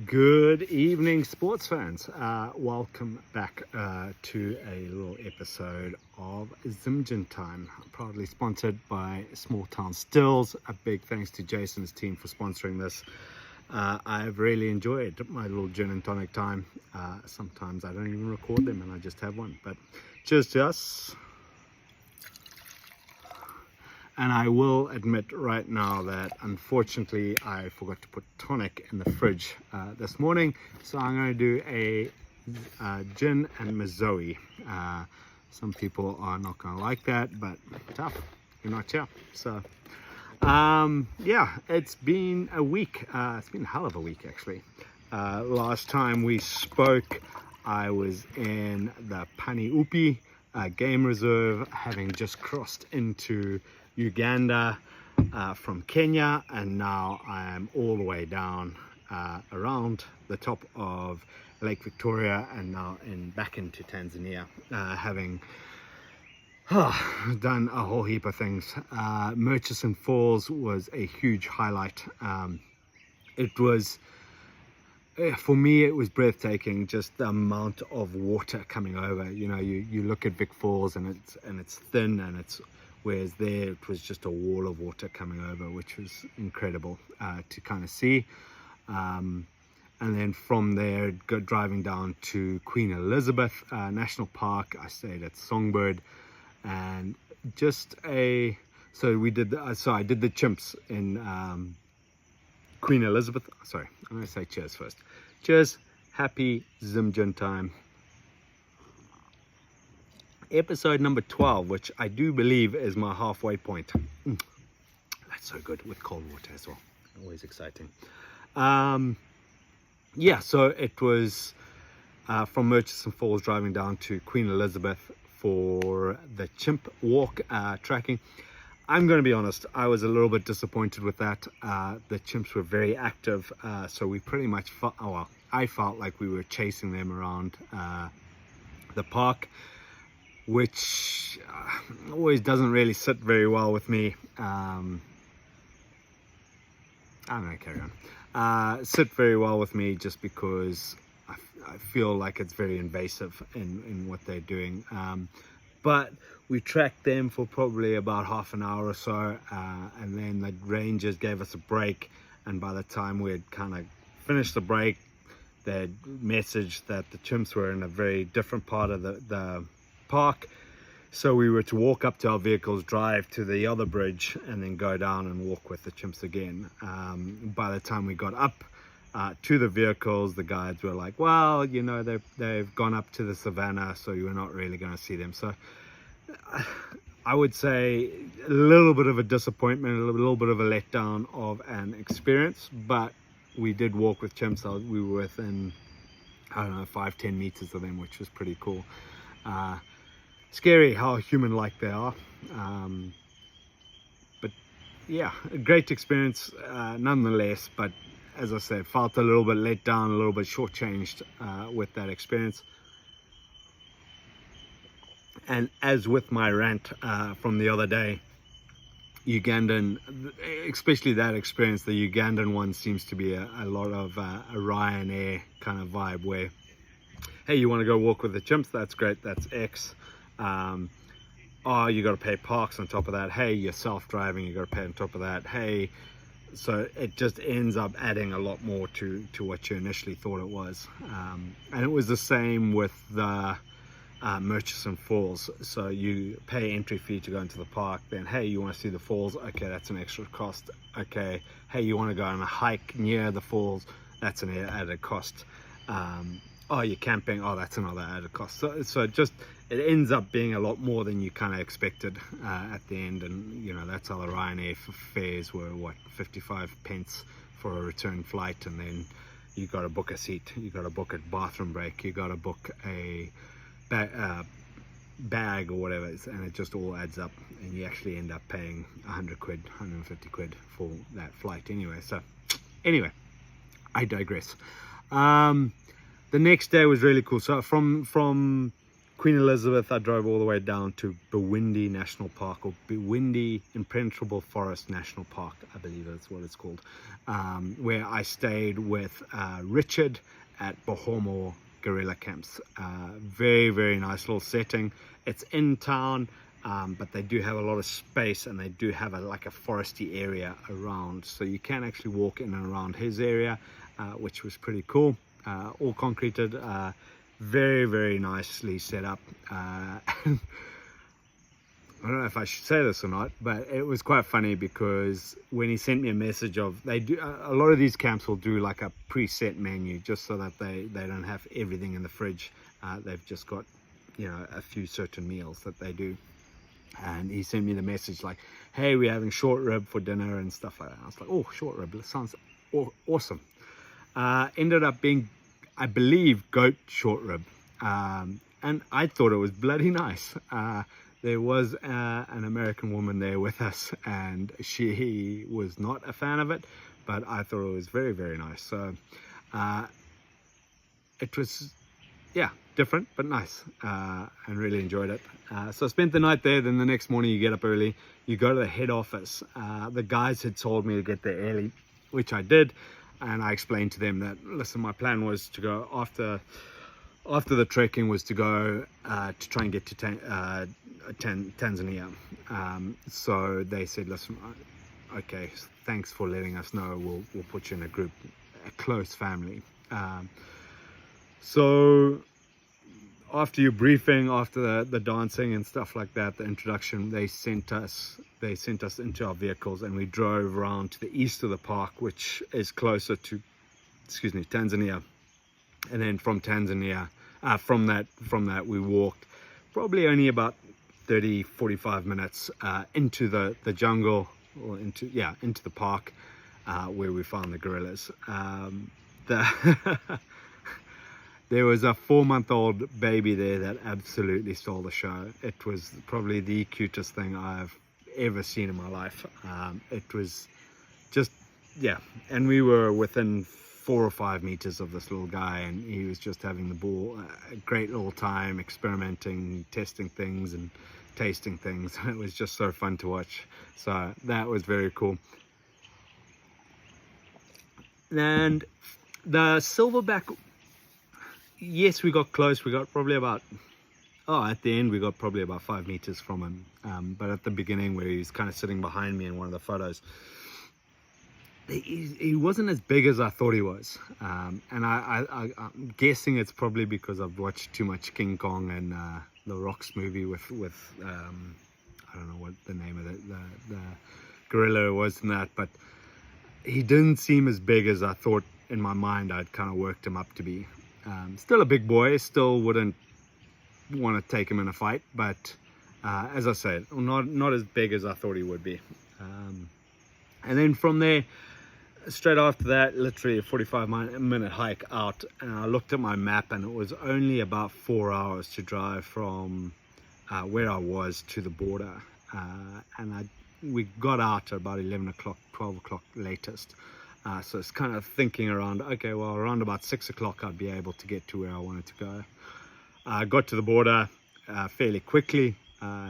Good evening, sports fans. Welcome back to a little episode of Zim Gin Time, proudly sponsored by Small Town Stills. A big thanks to Jason's team for sponsoring this. I've really enjoyed my little gin and tonic time. Sometimes I don't even record them and I just have one, but cheers to us. And I will admit right now that unfortunately I forgot to put tonic in the fridge this morning. So I'm going to do a gin and mazoe. Some people are not going to like that, but tough, you're not here. So yeah, it's been a week. It's been a hell of a week actually. Last time we spoke, I was in the Paniupi game reserve, having just crossed into Uganda from Kenya, and now I am all the way down around the top of Lake Victoria and now back into Tanzania, having done a whole heap of things. Murchison Falls was a huge highlight. It was, for me, it was breathtaking, just the amount of water coming over. You know, you look at Vic Falls and it's thin, and whereas there it was just a wall of water coming over, which was incredible to kind of see. And then from there, driving down to Queen Elizabeth National Park. I stayed at Songbird, and just I did the chimps in Queen Elizabeth. Sorry, I'm going to say cheers first. Cheers. Happy Zim Gin Time. Episode number 12, which I do believe is my halfway point. That's so good with cold water as well. Always exciting. Yeah, so it was from Murchison Falls driving down to Queen Elizabeth for the chimp walk tracking. I'm going to be honest, I was a little bit disappointed with that. The chimps were very active, so we pretty much I felt like we were chasing them around the park, which always doesn't really sit very well with me. I'm going to carry on. Sit very well with me just because I feel like it's very invasive in what they're doing. But we tracked them for probably about half an hour or so, and then the rangers gave us a break, and by the time we had kind of finished the break, they'd messaged that the chimps were in a very different part of the park, so we were to walk up to our vehicles, drive to the other bridge, and then go down and walk with the chimps again. By the time we got up to the vehicles, the guides were like, well, you know, they've gone up to the savannah, so you're not really going to see them. So I would say a little bit of a disappointment, a little bit of a letdown of an experience, but we did walk with chimps. We were within, I don't know, 5-10 meters of them, which was pretty cool. Scary how human-like they are, but yeah, a great experience nonetheless. But as I said, felt a little bit let down, a little bit shortchanged with that experience. And as with my rant from the other day, Ugandan, especially that experience, the Ugandan one seems to be a lot of a Ryanair kind of vibe, where, hey, you want to go walk with the chimps? That's great, that's X. Oh, you got to pay parks on top of that. Hey, you're self-driving, you got to pay on top of that. Hey, so it just ends up adding a lot more to what you initially thought it was. And it was the same with the Murchison Falls. So you pay entry fee to go into the park, then hey, you want to see the falls? Okay, that's an extra cost. Okay, hey, you want to go on a hike near the falls? That's an added cost. Oh, you're camping? Oh, that's another added cost. So just, it ends up being a lot more than you kind of expected at the end. And you know, that's how the Ryanair fares were, what, 55 pence for a return flight, and then you got to book a seat, you got to book a bathroom break, you got to book a bag or whatever, and it just all adds up, and you actually end up paying 100 quid, 150 quid for that flight anyway. So anyway, I digress. The next day was really cool. So from Queen Elizabeth, I drove all the way down to Bwindi National Park, or Bwindi Impenetrable Forest National Park, I believe that's what it's called, where I stayed with Richard at Bohomo Guerrilla Camps. Very, very nice little setting. It's in town, but they do have a lot of space, and they do have like a foresty area around, so you can actually walk in and around his area, which was pretty cool. All concreted, very, very nicely set up. I don't know if I should say this or not, but it was quite funny because when he sent me a message of, they do a lot of these camps will do like a preset menu just so that they don't have everything in the fridge. They've just got, you know, a few certain meals that they do. And he sent me the message like, hey, we're having short rib for dinner and stuff like that. I was like, oh, short rib, that sounds awesome. Ended up being, I believe, goat short rib, and I thought it was bloody nice. There was an American woman there with us, and she was not a fan of it, but I thought it was very, very nice. So it was, yeah, different but nice, and really enjoyed it. So I spent the night there. Then the next morning you get up early, you go to the head office. The guys had told me to get there early, which I did. And I explained to them that, listen, my plan was to go after the trekking was to go to try and get to Tanzania. So they said, listen, okay, thanks for letting us know. We'll put you in a group, a close family. So after your briefing, after the dancing and stuff like that, the introduction, they sent us into our vehicles, and we drove around to the east of the park, which is closer to, Tanzania. And then from Tanzania, from that we walked probably only about 30-45 minutes into the jungle, or into the park, where we found the gorillas. There was a 4-month-old baby there that absolutely stole the show. It was probably the cutest thing I've ever seen in my life. It was just, yeah. And we were within 4 or 5 meters of this little guy, and he was just having the ball. A great little time, experimenting, testing things and tasting things. It was just so fun to watch. So that was very cool. And the silverback, yes, we got close. We got probably about, at the end we got probably about 5 meters from him. But at the beginning, where he was kind of sitting behind me in one of the photos, he wasn't as big as I thought he was. And I'm guessing it's probably because I've watched too much King Kong and the Rock's movie with I don't know what the name of the gorilla was in that, but he didn't seem as big as I thought in my mind. I'd kind of worked him up to be. Still a big boy, still wouldn't want to take him in a fight, but as I said, not as big as I thought he would be. And then from there, straight after that, literally a 45-minute hike out, and I looked at my map, and it was only about 4 hours to drive from where I was to the border. And we got out at about 11 o'clock, 12 o'clock latest. So it's kind of thinking around, okay, well, around about 6 o'clock I'd be able to get to where I wanted to go. I got to the border fairly quickly,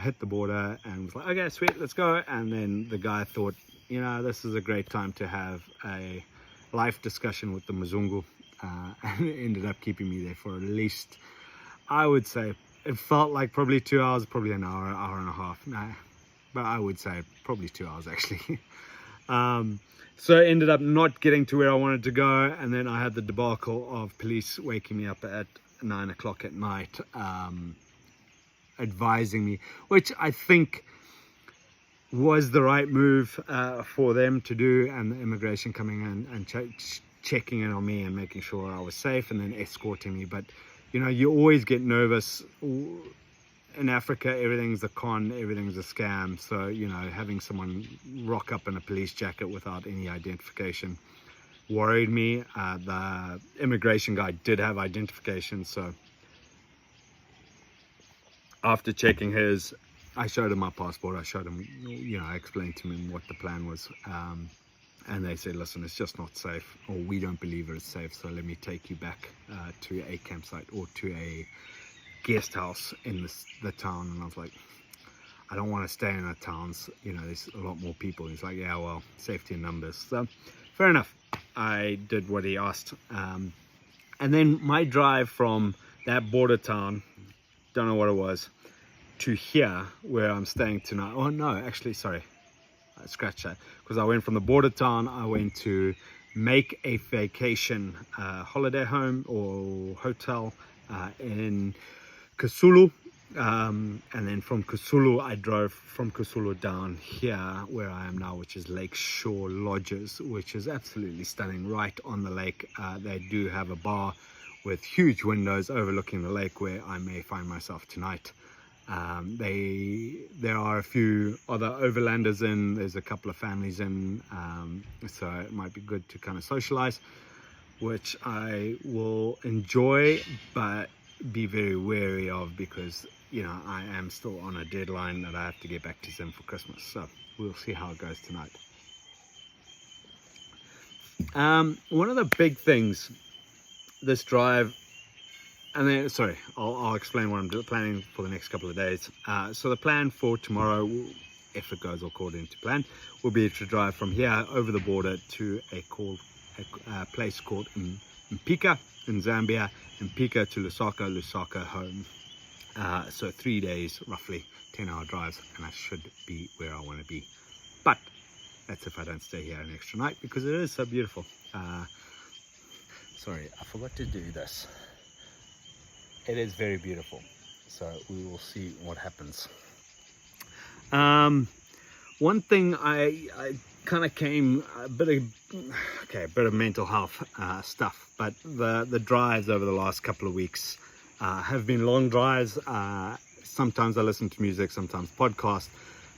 hit the border, and was like, okay, sweet, let's go. And then the guy thought, you know, this is a great time to have a life discussion with the Mzungu, and it ended up keeping me there for at least, I would say, it felt like probably 2 hours, probably an hour and a half. No, but I would say probably 2 hours actually. So I ended up not getting to where I wanted to go, and then I had the debacle of police waking me up at 9 o'clock at night, advising me, which I think was the right move for them to do, and the immigration coming in and checking in on me and making sure I was safe, and then escorting me. But you know, you always get nervous. In Africa, everything's a con, everything's a scam. So, you know, having someone rock up in a police jacket without any identification worried me. The immigration guy did have identification, so after checking his, I showed him my passport. I showed him, you know, I explained to him what the plan was. And they said, listen, it's just not safe, or we don't believe it's safe, so let me take you back to a campsite, or to guest house in the town, and I was like, I don't want to stay in our towns, there's a lot more people. He's like, yeah, well, safety in numbers. So fair enough, I did what he asked. And then my drive from that border town, don't know what it was, to here where I'm staying tonight. Oh no, actually, sorry, I scratched that, because I went from the border town, I went to make a vacation holiday home or hotel in Kasulu. And then from Kasulu, I drove from Kasulu down here where I am now, which is Lake Shore Lodges, which is absolutely stunning, right on the lake. They do have a bar with huge windows overlooking the lake where I may find myself tonight. There are a few other overlanders in, there's a couple of families in, so it might be good to kind of socialize, which I will enjoy, but be very wary of, because I am still on a deadline that I have to get back to Zim for Christmas. So we'll see how it goes tonight. One of the big things this drive, and then sorry, I'll explain what I'm planning for the next couple of days. So the plan for tomorrow, if it goes according to plan, will be to drive from here over the border to a place called Mpika in Zambia, Mpika to Lusaka home. So 3 days, roughly 10-hour drives, and I should be where I want to be. But that's if I don't stay here an extra night, because it is so beautiful. Sorry, I forgot to do this. It is very beautiful, so we will see what happens. One thing I kind of came a bit of mental health stuff, but the drives over the last couple of weeks have been long drives. Sometimes I listen to music, sometimes podcasts,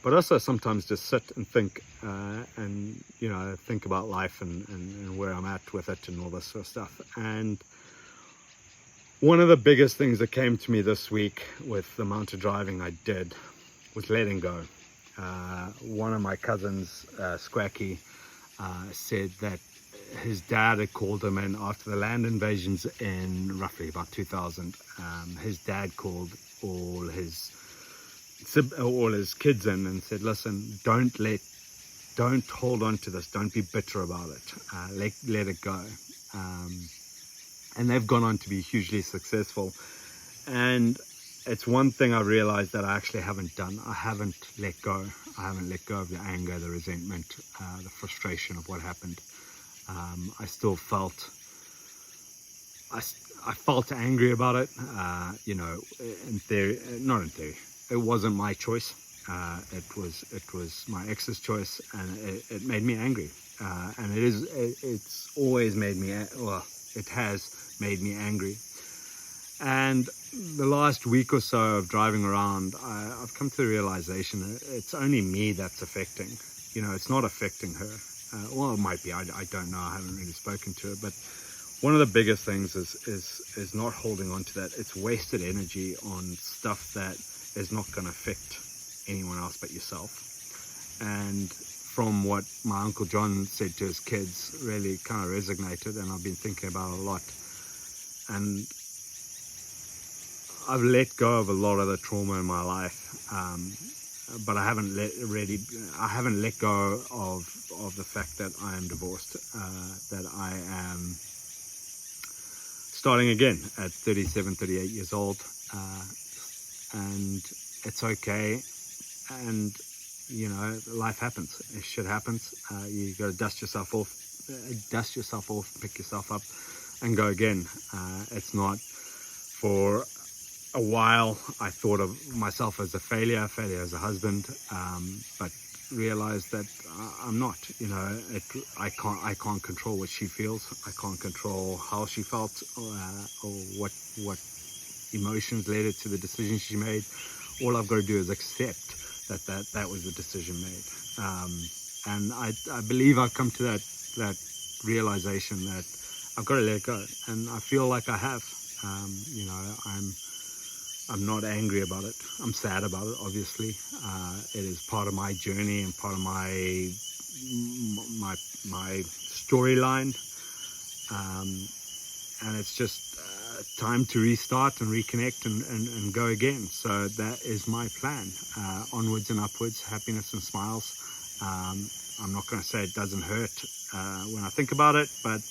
but also sometimes just sit and think, and think about life and where I'm at with it and all this sort of stuff. And one of the biggest things that came to me this week with the amount of driving I did was letting go. One of my cousins, Squacky, said that his dad had called him in after the land invasions in roughly about 2000. His dad called all his kids in and said, listen, don't hold on to this, don't be bitter about it, let it go. And they've gone on to be hugely successful. And it's one thing I realized that I actually haven't done. I haven't let go. I haven't let go of the anger, the resentment, the frustration of what happened. I still felt, I felt angry about it. In theory, not in theory. It wasn't my choice. It was my ex's choice, and it made me angry. And it's always made me, it has made me angry. And the last week or so of driving around, I've come to the realization that it's only me that's affecting. It's not affecting her. Well, it might be. I don't know. I haven't really spoken to her. But one of the biggest things is not holding on to that. It's wasted energy on stuff that is not going to affect anyone else but yourself. And from what my Uncle John said to his kids, really kind of resonated, and I've been thinking about it a lot. And I've let go of a lot of the trauma in my life, but I haven't let go of the fact that I am divorced, that I am starting again at 37, 38 years old, and it's okay. And life happens. Shit happens. You got to dust yourself off, pick yourself up, and go again. It's not. For a while, I thought of myself as a failure as a husband, but realized that I'm not. I can't control what she feels. I can't control how she felt, or what emotions led her to the decision she made. All I've got to do is accept that was the decision made, and I believe I've come to that realization that I've got to let go, and I feel like I have. I'm not angry about it. I'm sad about it, obviously. It is part of my journey and part of my storyline, and it's just time to restart and reconnect and go again. So that is my plan. Onwards and upwards, happiness and smiles. I'm not going to say it doesn't hurt when I think about it, but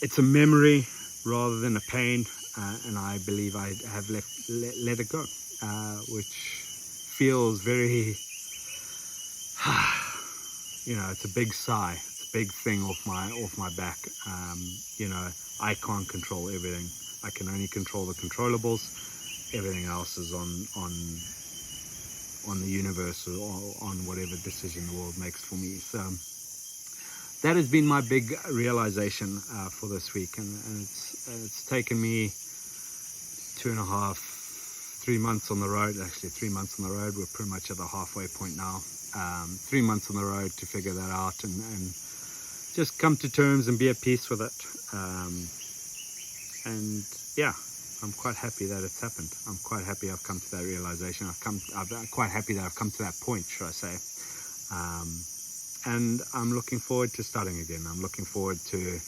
it's a memory rather than a pain, and I believe I have let it go, which feels very, it's a big sigh. It's a big thing off my back. I can't control everything. I can only control the controllables. Everything else is on the universe or on whatever decision the world makes for me. So that has been my big realization for this week, and it's taken me 2.5, 3 months on the road. Actually 3 months on the road. We're pretty much at the halfway point now. 3 months on the road to figure that out and just come to terms and be at peace with it. And yeah, I'm quite happy that it's happened. I'm quite happy I've come to that realization. I'm quite happy that I've come to that point, should I say. And I'm looking forward to starting again. I'm looking forward to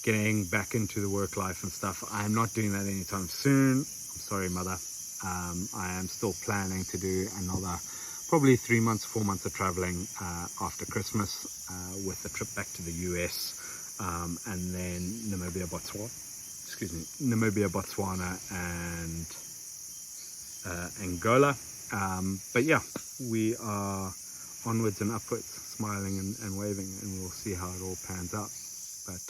getting back into the work life and stuff. I'm not doing that anytime soon. I'm sorry, mother. I am still planning to do another probably 3 months, 4 months of traveling after Christmas with a trip back to the US and then Namibia, Botswana and Angola. But yeah, we are onwards and upwards, smiling and waving, and we'll see how it all pans out. But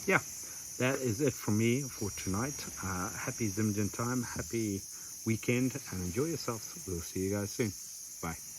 yeah, that is it from me for tonight. Happy Zim Gin Time, happy weekend, and enjoy yourselves. We'll see you guys soon. Bye.